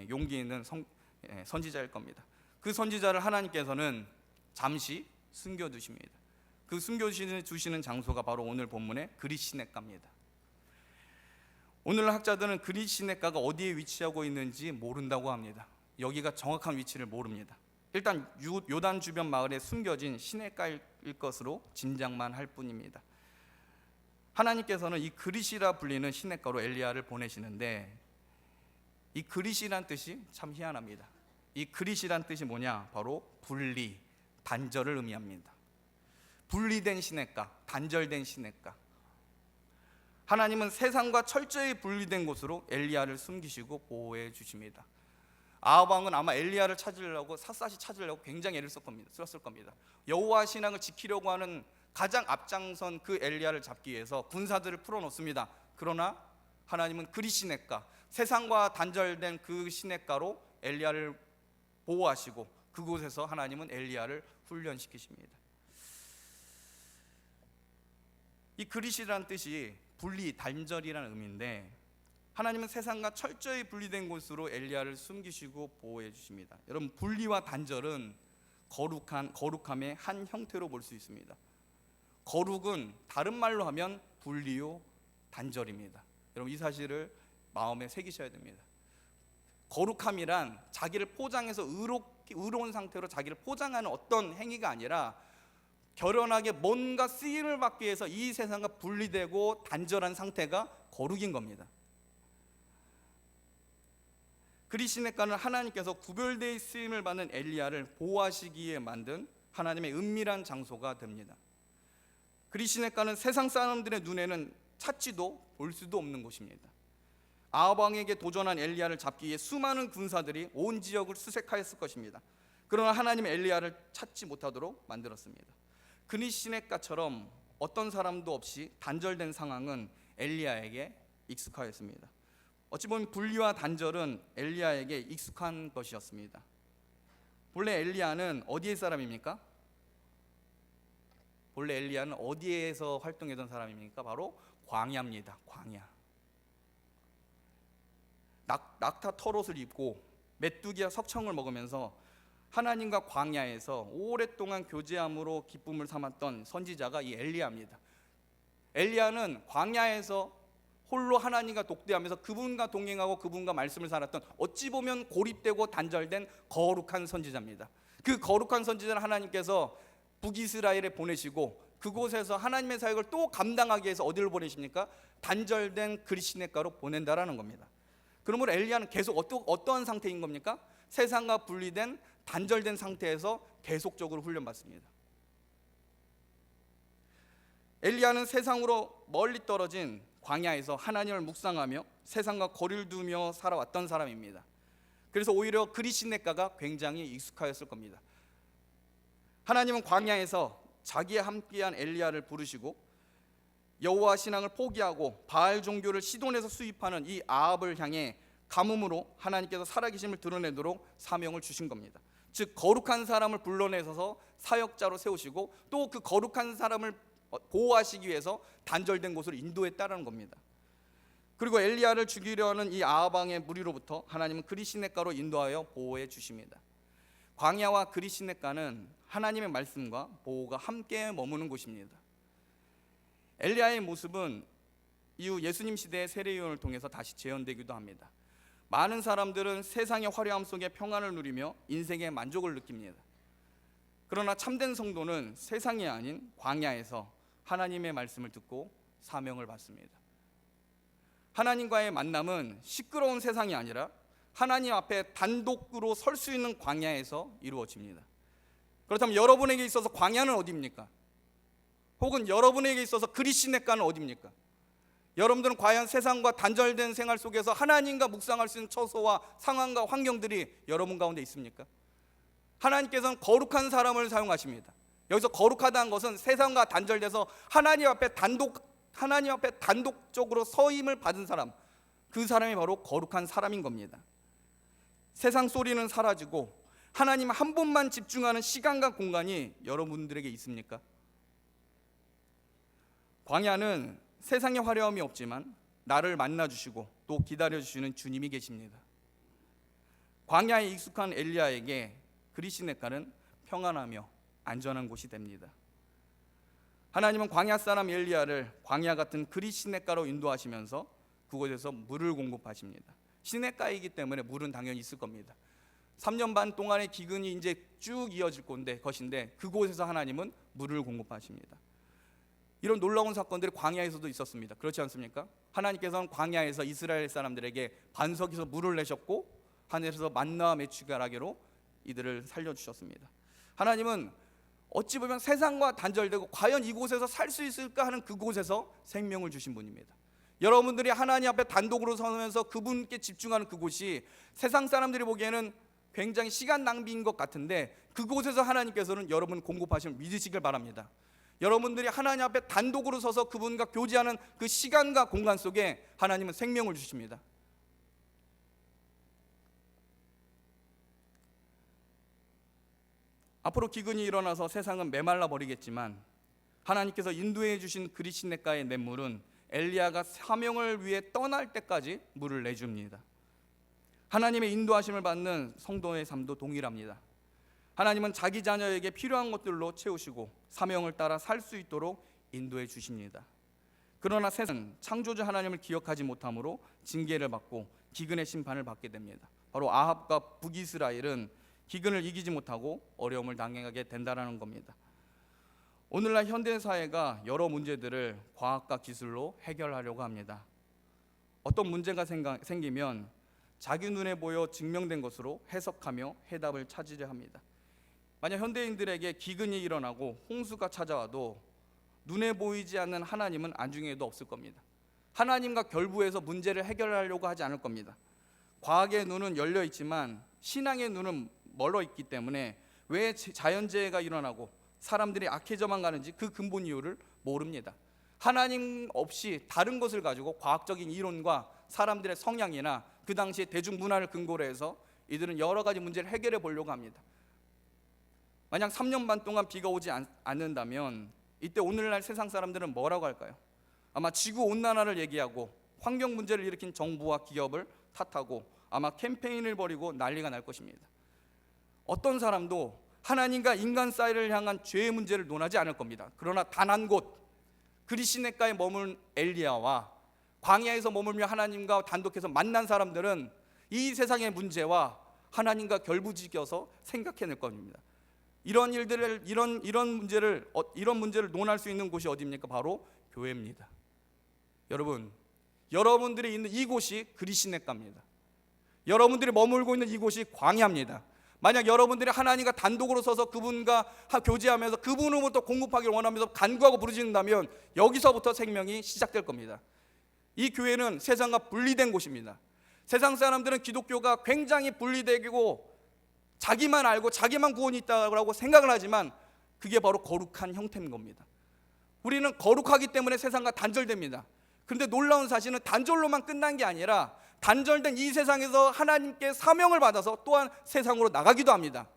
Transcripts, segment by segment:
용기 있는 선지자일 겁니다. 그 선지자를 하나님께서는 잠시 숨겨두십니다. 그 숨겨주시는 장소가 바로 오늘 본문의 그릿시냇가입니다. 오늘 학자들은 그릿시냇가가 어디에 위치하고 있는지 모른다고 합니다. 여기가 정확한 위치를 모릅니다. 일단 요단 주변 마을에 숨겨진 시냇가일 것으로 짐작만 할 뿐입니다. 하나님께서는 이 그릿이라 불리는 시냇가로 엘리야를 보내시는데, 이 그릿이란 뜻이 참 희한합니다. 이 그릿이란 뜻이 뭐냐? 바로 분리, 단절을 의미합니다. 분리된 시냇가, 단절된 시냇가. 하나님은 세상과 철저히 분리된 곳으로 엘리야를 숨기시고 보호해 주십니다. 아합 왕은 아마 엘리야를 찾으려고 샅샅이 찾으려고 굉장히 애를 썼을 겁니다. 여호와 신앙을 지키려고 하는 가장 앞장선 그 엘리야를 잡기 위해서 군사들을 풀어놓습니다. 그러나 하나님은 그릿 시냇가, 세상과 단절된 그 시냇가로 엘리야를 보호하시고 그곳에서 하나님은 엘리야를 훈련시키십니다. 이 그릿이라는 뜻이 분리, 단절이라는 의미인데, 하나님은 세상과 철저히 분리된 곳으로 엘리야를 숨기시고 보호해 주십니다. 여러분, 분리와 단절은 거룩함의 한 형태로 볼 수 있습니다. 거룩은 다른 말로 하면 분리요 단절입니다. 여러분, 이 사실을 마음에 새기셔야 됩니다. 거룩함이란 자기를 포장해서 의로운 상태로 자기를 포장하는 어떤 행위가 아니라 결연하게 뭔가 쓰임을 받기 위해서 이 세상과 분리되고 단절한 상태가 거룩인 겁니다. 그릿 시냇가는 하나님께서 구별되어 쓰임을 받는 엘리야를 보호하시기에 만든 하나님의 은밀한 장소가 됩니다. 그릿 시냇가는 세상 사람들의 눈에는 찾지도 볼 수도 없는 곳입니다. 아합 왕에게 도전한 엘리야를 잡기 위해 수많은 군사들이 온 지역을 수색하였을 것입니다. 그러나 하나님은 엘리야를 찾지 못하도록 만들었습니다. 그릿 시냇가처럼 어떤 사람도 없이 단절된 상황은 엘리야에게 익숙하였습니다. 어찌 보면 분리와 단절은 엘리야에게 익숙한 것이었습니다. 본래 엘리야는 어디의 사람입니까? 본래 엘리야는 어디에서 활동했던 사람입니까? 바로 광야입니다. 광야. 낙타 털옷을 입고 메뚜기와 석청을 먹으면서 하나님과 광야에서 오랫동안 교제함으로 기쁨을 삼았던 선지자가 이 엘리야입니다. 엘리야는 광야에서 홀로 하나님과 독대하면서 그분과 동행하고 그분과 말씀을 살았던, 어찌 보면 고립되고 단절된 거룩한 선지자입니다. 그 거룩한 선지자를 하나님께서 북이스라엘에 보내시고 그곳에서 하나님의 사역을 또 감당하기 위해서 어디를 보내십니까? 단절된 그릿 시냇가로 보낸다라는 겁니다. 그러므로 엘리야는 계속 어떠한 상태인 겁니까? 세상과 분리된 단절된 상태에서 계속적으로 훈련받습니다. 엘리야는 세상으로 멀리 떨어진 광야에서 하나님을 묵상하며 세상과 거리를 두며 살아왔던 사람입니다. 그래서 오히려 그릿 시냇가가 굉장히 익숙하였을 겁니다. 하나님은 광야에서 자기와 함께한 엘리야를 부르시고 여호와 신앙을 포기하고 바알 종교를 시돈에서 수입하는 이 아합을 향해 가뭄으로 하나님께서 살아계심을 드러내도록 사명을 주신 겁니다. 즉, 거룩한 사람을 불러내셔서 사역자로 세우시고 또 그 거룩한 사람을 보호하시기 위해서 단절된 곳으로 인도했다는 겁니다. 그리고 엘리야를 죽이려 하는 이 아합 왕의 무리로부터 하나님은 그릿 시냇가로 인도하여 보호해 주십니다. 광야와 그릿 시냇가는 하나님의 말씀과 보호가 함께 머무는 곳입니다. 엘리야의 모습은 이후 예수님 시대의 세례요한을 통해서 다시 재현되기도 합니다. 많은 사람들은 세상의 화려함 속에 평안을 누리며 인생의 만족을 느낍니다. 그러나 참된 성도는 세상이 아닌 광야에서 하나님의 말씀을 듣고 사명을 받습니다. 하나님과의 만남은 시끄러운 세상이 아니라 하나님 앞에 단독으로 설 수 있는 광야에서 이루어집니다. 그렇다면 여러분에게 있어서 광야는 어디입니까? 혹은 여러분에게 있어서 그릿 시냇가는 어디입니까? 여러분들은 과연 세상과 단절된 생활 속에서 하나님과 묵상할 수 있는 처소와 상황과 환경들이 여러분 가운데 있습니까? 하나님께서는 거룩한 사람을 사용하십니다. 여기서 거룩하다는 것은 세상과 단절돼서 하나님 앞에 단독적으로 서임을 받은 사람, 그 사람이 바로 거룩한 사람인 겁니다. 세상 소리는 사라지고 하나님 한 분만 집중하는 시간과 공간이 여러분들에게 있습니까? 광야는 세상의 화려함이 없지만 나를 만나주시고 또 기다려주시는 주님이 계십니다. 광야에 익숙한 엘리야에게 그리시네가는 평안하며 안전한 곳이 됩니다. 하나님은 광야 사람 엘리야를 광야 같은 그리시네가로 인도하시면서 그곳에서 물을 공급하십니다. 시내가이기 때문에 물은 당연히 있을 겁니다. 3년 반 동안의 기근이 이제 쭉 이어질 것인데 그곳에서 하나님은 물을 공급하십니다. 이런 놀라운 사건들이 광야에서도 있었습니다. 그렇지 않습니까? 하나님께서는 광야에서 이스라엘 사람들에게 반석에서 물을 내셨고 하늘에서 만나와 메추가라기로 이들을 살려주셨습니다. 하나님은 어찌 보면 세상과 단절되고 과연 이곳에서 살 수 있을까 하는 그곳에서 생명을 주신 분입니다. 여러분들이 하나님 앞에 단독으로 서면서 그분께 집중하는 그곳이 세상 사람들이 보기에는 굉장히 시간 낭비인 것 같은데 그곳에서 하나님께서는 여러분 공급하심을 믿으시길 바랍니다. 여러분들이 하나님 앞에 단독으로 서서 그분과 교제하는 그 시간과 공간 속에 하나님은 생명을 주십니다. 앞으로 기근이 일어나서 세상은 메말라 버리겠지만 하나님께서 인도해 주신 그리시네가의 냇물은 엘리야가 사명을 위해 떠날 때까지 물을 내줍니다. 하나님의 인도하심을 받는 성도의 삶도 동일합니다. 하나님은 자기 자녀에게 필요한 것들로 채우시고 사명을 따라 살 수 있도록 인도해 주십니다. 그러나 세상은 창조주 하나님을 기억하지 못함으로 징계를 받고 기근의 심판을 받게 됩니다. 바로 아합과 북이스라엘은 기근을 이기지 못하고 어려움을 당하게 된다는 겁니다. 오늘날 현대사회가 여러 문제들을 과학과 기술로 해결하려고 합니다. 어떤 문제가 생기면 자기 눈에 보여 증명된 것으로 해석하며 해답을 찾으려 합니다. 만약 현대인들에게 기근이 일어나고 홍수가 찾아와도 눈에 보이지 않는 하나님은 안중에도 없을 겁니다. 하나님과 결부해서 문제를 해결하려고 하지 않을 겁니다. 과학의 눈은 열려 있지만 신앙의 눈은 멀어 있기 때문에 왜 자연재해가 일어나고 사람들이 악해져만 가는지 그 근본 이유를 모릅니다. 하나님 없이 다른 것을 가지고 과학적인 이론과 사람들의 성향이나 그 당시의 대중문화를 근거로 해서 이들은 여러 가지 문제를 해결해 보려고 합니다. 만약 3년 반 동안 비가 오지 않는다면 이때 오늘날 세상 사람들은 뭐라고 할까요? 아마 지구온난화를 얘기하고 환경 문제를 일으킨 정부와 기업을 탓하고 아마 캠페인을 벌이고 난리가 날 것입니다. 어떤 사람도 하나님과 인간 사이를 향한 죄의 문제를 논하지 않을 겁니다. 그러나 단 한 곳 그리시네가에 머문 엘리야와 광야에서 머물며 하나님과 단독해서 만난 사람들은 이 세상의 문제와 하나님과 결부지겨서 생각해낼 겁니다. 이런 문제를 논할 수 있는 곳이 어디입니까? 바로 교회입니다. 여러분들이 있는 이곳이 그리시네가입니다. 여러분들이 머물고 있는 이곳이 광야입니다. 만약 여러분들이 하나님과 단독으로 서서 그분과 교제하면서 그분으로부터 공급하기를 원하면서 간구하고 부르짖는다면 여기서부터 생명이 시작될 겁니다. 이 교회는 세상과 분리된 곳입니다. 세상 사람들은 기독교가 굉장히 분리되고 자기만 알고 자기만 구원이 있다고 생각을 하지만 그게 바로 거룩한 형태인 겁니다. 우리는 거룩하기 때문에 세상과 단절됩니다. 그런데 놀라운 사실은 단절로만 끝난 게 아니라 단절된 이 세상에서 하나님께 사명을 받아서 또한 세상으로 나가기도 합니다.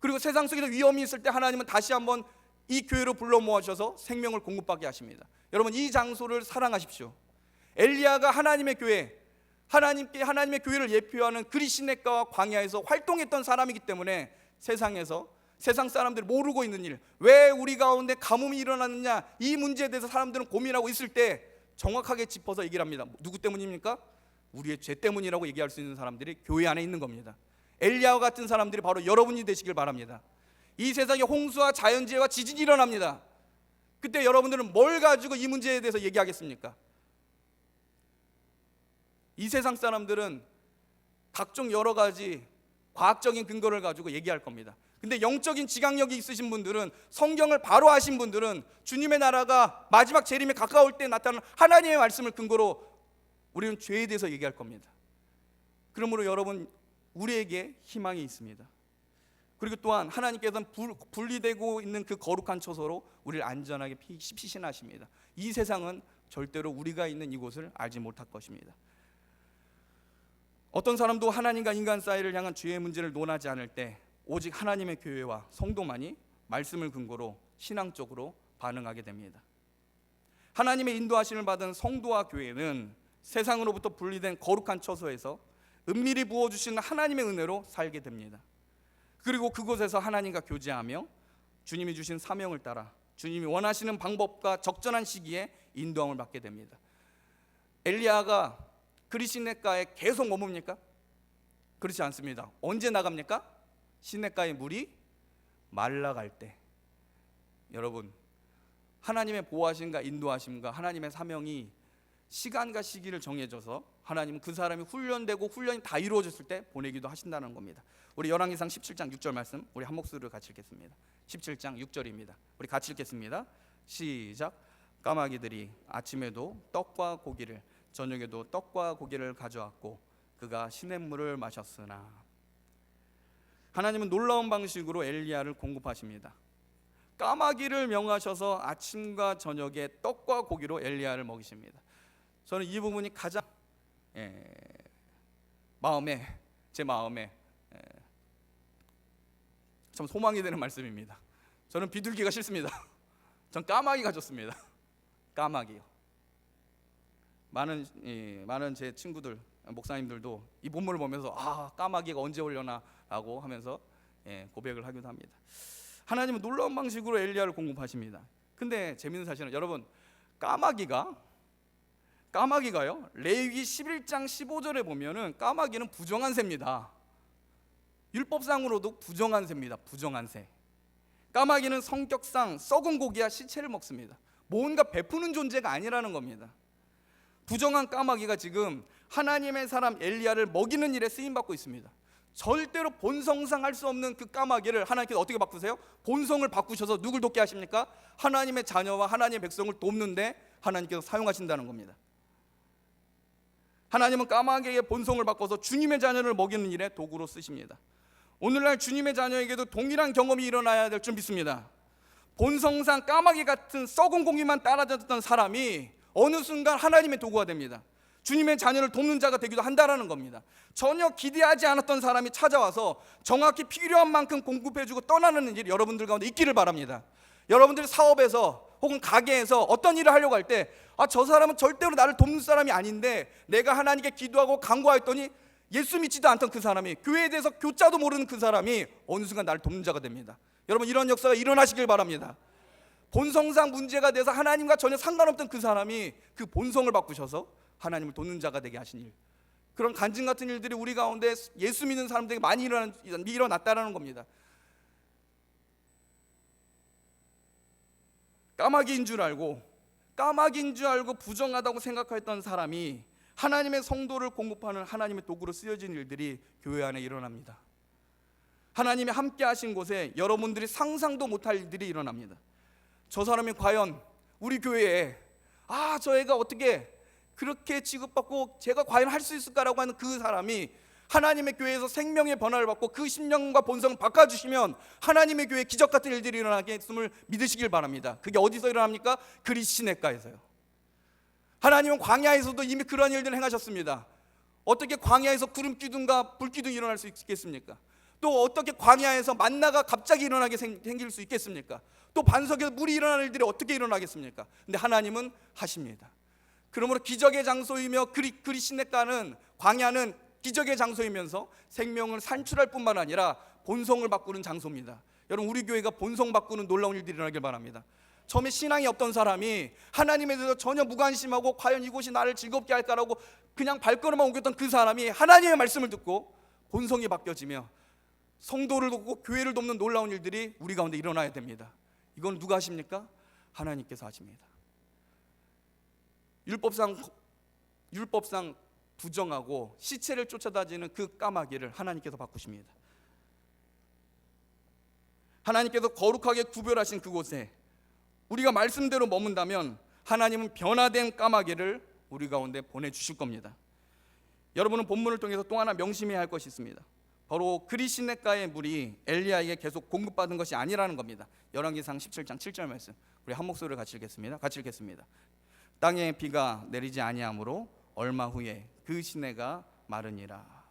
그리고 세상 속에서 위험이 있을 때 하나님은 다시 한번 이 교회로 불러 모아주셔서 생명을 공급받게 하십니다. 여러분, 이 장소를 사랑하십시오. 엘리야가 하나님의 교회, 하나님의 교회를 예표하는 그리시네가와 광야에서 활동했던 사람이기 때문에 세상 사람들이 모르고 있는 일, 왜 우리 가운데 가뭄이 일어났느냐, 이 문제에 대해서 사람들은 고민하고 있을 때 정확하게 짚어서 얘기를 합니다. 누구 때문입니까? 우리의 죄 때문이라고 얘기할 수 있는 사람들이 교회 안에 있는 겁니다. 엘리야와 같은 사람들이 바로 여러분이 되시길 바랍니다. 이 세상에 홍수와 자연재해와 지진이 일어납니다. 그때 여러분들은 뭘 가지고 이 문제에 대해서 얘기하겠습니까? 이 세상 사람들은 각종 여러 가지 과학적인 근거를 가지고 얘기할 겁니다. 근데 영적인 지각력이 있으신 분들은, 성경을 바로 아신 분들은 주님의 나라가 마지막 재림에 가까울 때 나타나는 하나님의 말씀을 근거로 우리는 죄에 대해서 얘기할 겁니다. 그러므로 여러분, 우리에게 희망이 있습니다. 그리고 또한 하나님께서는 분리되고 있는 그 거룩한 처소로 우리를 안전하게 피신하십니다. 이 세상은 절대로 우리가 있는 이곳을 알지 못할 것입니다. 어떤 사람도 하나님과 인간 사이를 향한 죄의 문제를 논하지 않을 때 오직 하나님의 교회와 성도만이 말씀을 근거로 신앙적으로 반응하게 됩니다. 하나님의 인도하심을 받은 성도와 교회는 세상으로부터 분리된 거룩한 처소에서 은밀히 부어주신 하나님의 은혜로 살게 됩니다. 그리고 그곳에서 하나님과 교제하며 주님이 주신 사명을 따라 주님이 원하시는 방법과 적절한 시기에 인도함을 받게 됩니다. 엘리야가 그리 시냇가에 계속 머뭅니까? 그렇지 않습니다. 언제 나갑니까? 시냇가의 물이 말라갈 때. 여러분, 하나님의 보호하심과 인도하심과 하나님의 사명이 시간과 시기를 정해져서 하나님은 그 사람이 훈련되고 훈련이 다 이루어졌을 때 보내기도 하신다는 겁니다. 우리 열왕기상 17장 6절 말씀 우리 한 목소리로 같이 읽겠습니다. 17장 6절입니다. 우리 같이 읽겠습니다. 시작. 까마귀들이 아침에도 떡과 고기를 저녁에도 떡과 고기를 가져왔고 그가 시냇물을 마셨으나. 하나님은 놀라운 방식으로 엘리야를 공급하십니다. 까마귀를 명하셔서 아침과 저녁에 떡과 고기로 엘리야를 먹이십니다. 저는 이 부분이 가장 제 마음에 참 소망이 되는 말씀입니다. 저는 비둘기가 싫습니다. 전 까마귀가 좋습니다. 까마귀요. 많은 제 친구들, 목사님들도 이 본문을 보면서 까마귀가 언제 오려나 라고 하면서 고백을 하기도 합니다. 하나님은 놀라운 방식으로 엘리야를 공급하십니다. 근데 재밌는 사실은 여러분, 까마귀가요 레위기 11장 15절에 보면은 까마귀는 부정한 새입니다. 율법상으로도 부정한 새입니다. 부정한 새. 까마귀는 성격상 썩은 고기와 시체를 먹습니다. 뭔가 베푸는 존재가 아니라는 겁니다. 부정한 까마귀가 지금 하나님의 사람 엘리야를 먹이는 일에 쓰임받고 있습니다. 절대로 본성상 할 수 없는 그 까마귀를 하나님께서 어떻게 바꾸세요? 본성을 바꾸셔서 누굴 돕게 하십니까? 하나님의 자녀와 하나님의 백성을 돕는데 하나님께서 사용하신다는 겁니다. 하나님은 까마귀의 본성을 바꿔서 주님의 자녀를 먹이는 일에 도구로 쓰십니다. 오늘날 주님의 자녀에게도 동일한 경험이 일어나야 될 줄 믿습니다. 본성상 까마귀 같은 썩은 고기만 따라졌던 사람이 어느 순간 하나님의 도구가 됩니다. 주님의 자녀를 돕는 자가 되기도 한다라는 겁니다. 전혀 기대하지 않았던 사람이 찾아와서 정확히 필요한 만큼 공급해주고 떠나는 일이 여러분들 가운데 있기를 바랍니다. 여러분들이 사업에서 혹은 가게에서 어떤 일을 하려고 할 때 저 사람은 절대로 나를 돕는 사람이 아닌데 내가 하나님께 기도하고 간구했더니 예수 믿지도 않던 그 사람이, 교회에 대해서 교자도 모르는 그 사람이 어느 순간 나를 돕는 자가 됩니다. 여러분, 이런 역사가 일어나시길 바랍니다. 본성상 문제가 돼서 하나님과 전혀 상관없던 그 사람이 그 본성을 바꾸셔서 하나님을 돕는 자가 되게 하신 일, 그런 간증 같은 일들이 우리 가운데 예수 믿는 사람들에게 많이 일어났다는 겁니다. 까마귀인 줄 알고 부정하다고 생각했던 사람이 하나님의 성도를 공급하는 하나님의 도구로 쓰여진 일들이 교회 안에 일어납니다. 하나님이 함께 하신 곳에 여러분들이 상상도 못할 일들이 일어납니다. 저 사람이 과연 우리 교회에 저 애가 어떻게 그렇게 취급받고 제가 과연 할 수 있을까라고 하는 그 사람이 하나님의 교회에서 생명의 변화를 받고 그 심령과 본성을 바꿔주시면 하나님의 교회에 기적 같은 일들이 일어나겠음을 믿으시길 바랍니다. 그게 어디서 일어납니까? 그리 시냇가에서요. 하나님은 광야에서도 이미 그러한 일들을 행하셨습니다. 어떻게 광야에서 구름 기둥과 불 기둥이 일어날 수 있겠습니까? 또 어떻게 광야에서 만나가 갑자기 일어나게 생길 수 있겠습니까? 또 반석에서 물이 일어나는 일들이 어떻게 일어나겠습니까? 근데 하나님은 하십니다. 그러므로 기적의 장소이며 그리 시냇가는, 광야는 기적의 장소이면서 생명을 산출할 뿐만 아니라 본성을 바꾸는 장소입니다. 여러분, 우리 교회가 본성 바꾸는 놀라운 일들이 일어나길 바랍니다. 처음에 신앙이 없던 사람이 하나님에 대해서 전혀 무관심하고 과연 이곳이 나를 즐겁게 할까라고 그냥 발걸음만 옮겼던 그 사람이 하나님의 말씀을 듣고 본성이 바뀌어지며 성도를 돕고 교회를 돕는 놀라운 일들이 우리 가운데 일어나야 됩니다. 이건 누가 하십니까? 하나님께서 하십니다. 율법상 부정하고 시체를 쫓아다니는 그 까마귀를 하나님께서 바꾸십니다. 하나님께서 거룩하게 구별하신 그곳에 우리가 말씀대로 머문다면 하나님은 변화된 까마귀를 우리 가운데 보내주실 겁니다. 여러분은 본문을 통해서 또 하나 명심해야 할 것이 있습니다. 바로 그리 시냇가의 물이 엘리야에게 계속 공급받은 것이 아니라는 겁니다. 열왕기상 17장 7절 말씀 우리 한 목소리로 같이 읽겠습니다. 땅에 비가 내리지 아니하므로 얼마 후에 그 시내가 마르니라.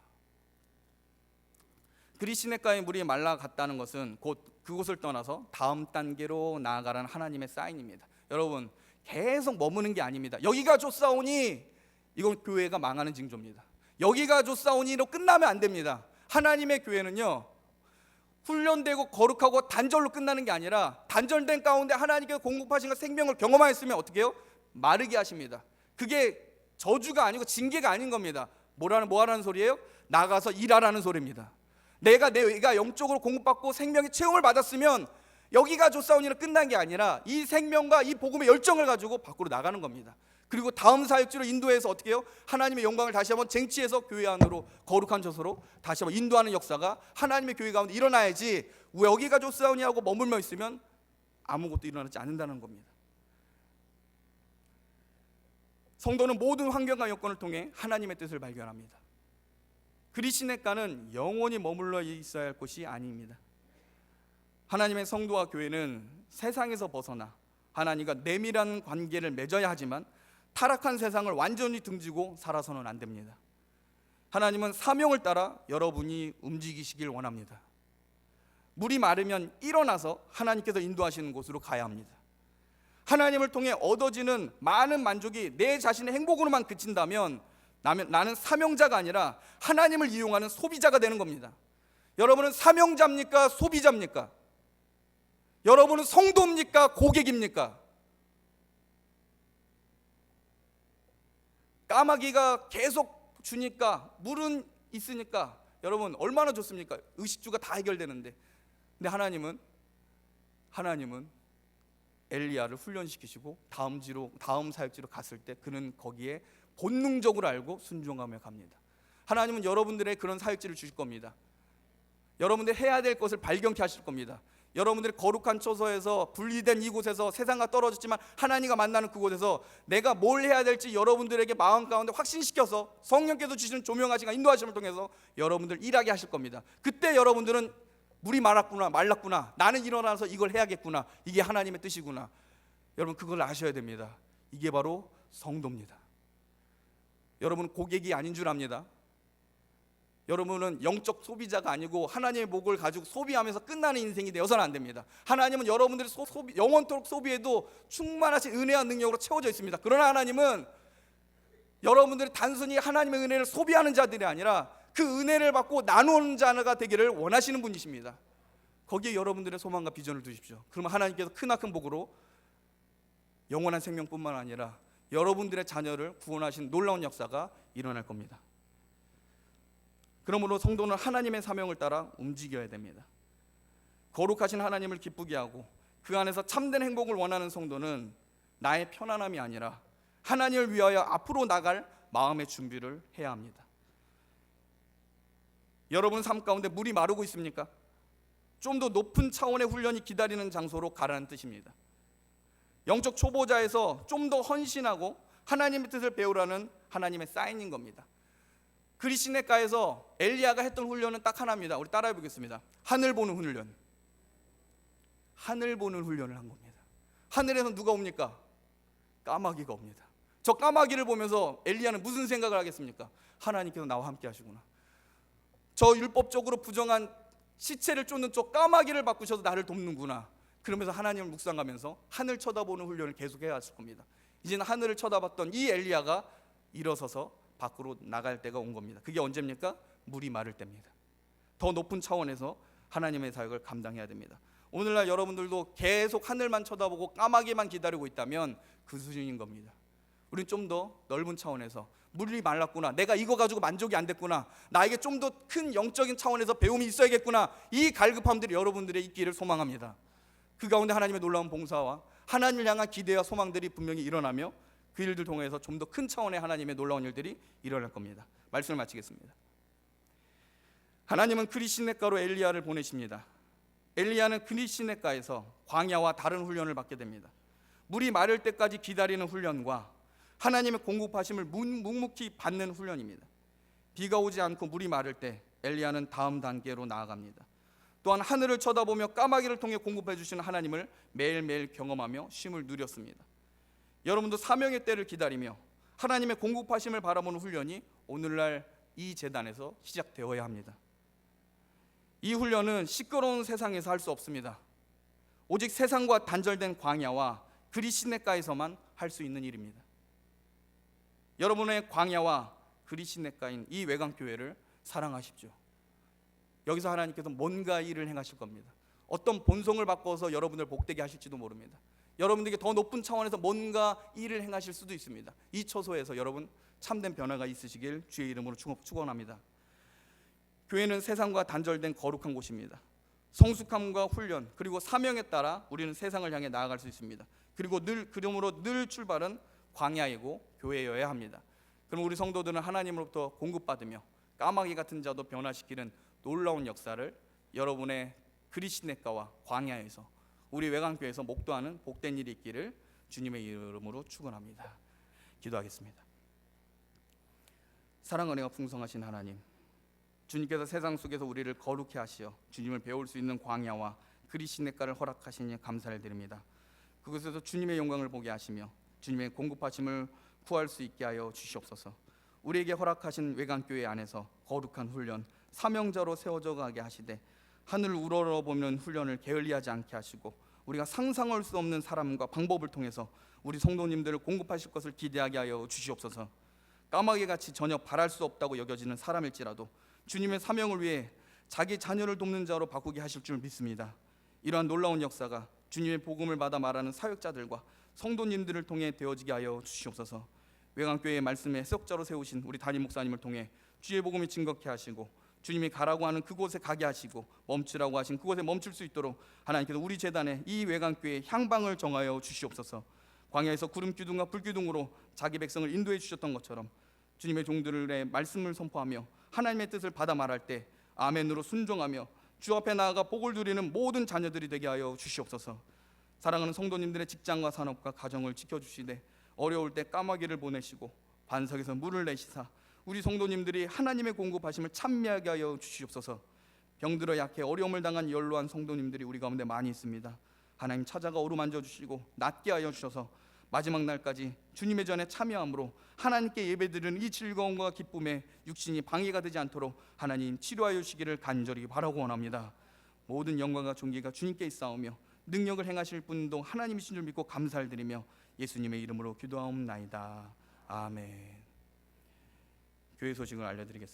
그리 시냇가의 물이 말라갔다는 것은 곧 그곳을 떠나서 다음 단계로 나아가라는 하나님의 사인입니다. 여러분, 계속 머무는 게 아닙니다. 여기가 좋사오니 이건 교회가 망하는 징조입니다. 여기가 좋사오니로 끝나면 안 됩니다. 하나님의 교회는요, 훈련되고 거룩하고 단절로 끝나는 게 아니라 단절된 가운데 하나님께서 공급하신 그 생명을 경험하였으면 어떻게 해요? 마르게 하십니다. 그게 저주가 아니고 징계가 아닌 겁니다. 뭐라는 소리예요? 나가서 일하라는 소리입니다. 내가 영적으로 공급받고 생명의 체험을 받았으면 여기가 좋사오니로 끝난 게 아니라 이 생명과 이 복음의 열정을 가지고 밖으로 나가는 겁니다. 그리고 다음 사역지로 인도해서 어떻게 해요? 하나님의 영광을 다시 한번 쟁취해서 교회 안으로 거룩한 처소로 다시 한번 인도하는 역사가 하나님의 교회 가운데 일어나야지, 왜 여기가 좋사오니 하고 머물며 있으면 아무것도 일어나지 않는다는 겁니다. 성도는 모든 환경과 여건을 통해 하나님의 뜻을 발견합니다. 그리시네가는 영원히 머물러 있어야 할 곳이 아닙니다. 하나님의 성도와 교회는 세상에서 벗어나 하나님과 내밀한 관계를 맺어야 하지만 타락한 세상을 완전히 등지고 살아서는 안 됩니다. 하나님은 사명을 따라 여러분이 움직이시길 원합니다. 물이 마르면 일어나서 하나님께서 인도하시는 곳으로 가야 합니다. 하나님을 통해 얻어지는 많은 만족이 내 자신의 행복으로만 그친다면 나는 사명자가 아니라 하나님을 이용하는 소비자가 되는 겁니다. 여러분은 사명자입니까? 소비자입니까? 여러분은 성도입니까? 고객입니까? 까마귀가 계속 주니까, 물은 있으니까 여러분 얼마나 좋습니까? 의식주가 다 해결되는데. 근데 하나님은 엘리야를 훈련시키시고 다음 사역지로 갔을 때 그는 거기에 본능적으로 알고 순종하며 갑니다. 하나님은 여러분들의 그런 사역지를 주실 겁니다. 여러분들이 해야 될 것을 발견케 하실 겁니다. 여러분들이 거룩한 처소에서 분리된 이곳에서 세상과 떨어졌지만 하나님과 만나는 그곳에서 내가 뭘 해야 될지 여러분들에게 마음 가운데 확신시켜서 성령께서 주시는 조명하시고 인도하심을 통해서 여러분들 일하게 하실 겁니다. 그때 여러분들은 물이 말랐구나, 나는 일어나서 이걸 해야겠구나, 이게 하나님의 뜻이구나. 여러분 그걸 아셔야 됩니다. 이게 바로 성도입니다. 여러분은 고객이 아닌 줄 압니다. 여러분은 영적 소비자가 아니고 하나님의 목을 가지고 소비하면서 끝나는 인생이 되어서는 안 됩니다. 하나님은 여러분들이 영원토록 소비해도 충만하신 은혜와 능력으로 채워져 있습니다. 그러나 하나님은 여러분들이 단순히 하나님의 은혜를 소비하는 자들이 아니라 그 은혜를 받고 나누는 자가 되기를 원하시는 분이십니다. 거기에 여러분들의 소망과 비전을 두십시오. 그러면 하나님께서 크나큰 복으로 영원한 생명뿐만 아니라 여러분들의 자녀를 구원하신 놀라운 역사가 일어날 겁니다. 그러므로 성도는 하나님의 사명을 따라 움직여야 됩니다. 거룩하신 하나님을 기쁘게 하고 그 안에서 참된 행복을 원하는 성도는 나의 편안함이 아니라 하나님을 위하여 앞으로 나갈 마음의 준비를 해야 합니다. 여러분 삶 가운데 물이 마르고 있습니까? 좀 더 높은 차원의 훈련이 기다리는 장소로 가라는 뜻입니다. 영적 초보자에서 좀 더 헌신하고 하나님의 뜻을 배우라는 하나님의 사인인 겁니다. 그리시네가에서 엘리야가 했던 훈련은 딱 하나입니다. 우리 따라해 보겠습니다. 하늘 보는 훈련. 하늘 보는 훈련을 한 겁니다. 하늘에서 누가 옵니까? 까마귀가 옵니다. 저 까마귀를 보면서 엘리야는 무슨 생각을 하겠습니까? 하나님께서 나와 함께 하시구나. 저 율법적으로 부정한 시체를 쫓는 저 까마귀를 바꾸셔서 나를 돕는구나. 그러면서 하나님을 묵상하면서 하늘 쳐다보는 훈련을 계속해야 할 겁니다. 이제는 하늘을 쳐다봤던 이 엘리야가 일어서서 밖으로 나갈 때가 온 겁니다. 그게 언제입니까? 물이 마를 때입니다. 더 높은 차원에서 하나님의 사역을 감당해야 됩니다. 오늘날 여러분들도 계속 하늘만 쳐다보고 까마귀만 기다리고 있다면 그 수준인 겁니다. 우린 좀 더 넓은 차원에서 물이 말랐구나, 내가 이거 가지고 만족이 안 됐구나, 나에게 좀 더 큰 영적인 차원에서 배움이 있어야겠구나, 이 갈급함들이 여러분들의 있기를 소망합니다. 그 가운데 하나님의 놀라운 봉사와 하나님을 향한 기대와 소망들이 분명히 일어나며 그 일들 통해서 좀 더 큰 차원의 하나님의 놀라운 일들이 일어날 겁니다. 말씀을 마치겠습니다. 하나님은 그리시네가로 엘리야를 보내십니다. 엘리야는 그리시네가에서 광야와 다른 훈련을 받게 됩니다. 물이 마를 때까지 기다리는 훈련과 하나님의 공급하심을 묵묵히 받는 훈련입니다. 비가 오지 않고 물이 마를 때 엘리야는 다음 단계로 나아갑니다. 또한 하늘을 쳐다보며 까마귀를 통해 공급해 주시는 하나님을 매일매일 경험하며 쉼을 누렸습니다. 여러분도 사명의 때를 기다리며 하나님의 공급하심을 바라보는 훈련이 오늘날 이 재단에서 시작되어야 합니다. 이 훈련은 시끄러운 세상에서 할 수 없습니다. 오직 세상과 단절된 광야와 그리시네가에서만 할 수 있는 일입니다. 여러분의 광야와 그리시네가인 이 외곽교회를 사랑하십시오. 여기서 하나님께서 뭔가 일을 행하실 겁니다. 어떤 본성을 바꿔서 여러분을 복되게 하실지도 모릅니다. 여러분들에게 더 높은 차원에서 뭔가 일을 행하실 수도 있습니다. 이 처소에서 여러분 참된 변화가 있으시길 주의 이름으로 축원합니다. 교회는 세상과 단절된 거룩한 곳입니다. 성숙함과 훈련 그리고 사명에 따라 우리는 세상을 향해 나아갈 수 있습니다. 그러므로 늘 출발은 광야이고 교회여야 합니다. 그럼 우리 성도들은 하나님으로부터 공급받으며 까마귀 같은 자도 변화시키는 놀라운 역사를 여러분의 그리시네가와 광야에서 우리 외곽교회에서 목도하는 복된 일이 있기를 주님의 이름으로 축원합니다. 기도하겠습니다. 사랑 은혜가 풍성하신 하나님, 주님께서 세상 속에서 우리를 거룩히 하시어 주님을 배울 수 있는 광야와 그리시네가를 허락하시니 감사를 드립니다. 그곳에서 주님의 영광을 보게 하시며 주님의 공급하심을 구할 수 있게 하여 주시옵소서. 우리에게 허락하신 외곽교회 안에서 거룩한 훈련, 사명자로 세워져 가게 하시되 하늘을 우러러보는 훈련을 게을리하지 않게 하시고 우리가 상상할 수 없는 사람과 방법을 통해서 우리 성도님들을 공급하실 것을 기대하게 하여 주시옵소서. 까마귀같이 전혀 바랄 수 없다고 여겨지는 사람일지라도 주님의 사명을 위해 자기 자녀를 돕는 자로 바꾸게 하실 줄 믿습니다. 이러한 놀라운 역사가 주님의 복음을 받아 말하는 사역자들과 성도님들을 통해 되어지게 하여 주시옵소서. 외곽교회의 말씀의 해석자로 세우신 우리 담임 목사님을 통해 주의 복음이 증거케 하시고 주님이 가라고 하는 그곳에 가게 하시고 멈추라고 하신 그곳에 멈출 수 있도록 하나님께서 우리 재단에 이 외곽교회의 향방을 정하여 주시옵소서. 광야에서 구름 기둥과 불 기둥으로 자기 백성을 인도해 주셨던 것처럼 주님의 종들의 말씀을 선포하며 하나님의 뜻을 받아 말할 때 아멘으로 순종하며 주 앞에 나아가 복을 누리는 모든 자녀들이 되게 하여 주시옵소서. 사랑하는 성도님들의 직장과 산업과 가정을 지켜주시되 어려울 때 까마귀를 보내시고 반석에서 물을 내시사 우리 성도님들이 하나님의 공급하심을 찬미하게 하여 주시옵소서. 병들어 약해 어려움을 당한 연로한 성도님들이 우리 가운데 많이 있습니다. 하나님 찾아가 어루만져 주시고 낫게 하여 주셔서 마지막 날까지 주님의 전에 참여함으로 하나님께 예배드리는 이 즐거움과 기쁨에 육신이 방해가 되지 않도록 하나님 치료하여 주시기를 간절히 바라고 원합니다. 모든 영광과 존귀가 주님께 있사오며 능력을 행하실 분도 하나님이신 줄 믿고 감사를 드리며 예수님의 이름으로 기도하옵나이다. 아멘. 교회 소식을 알려드리겠습니다.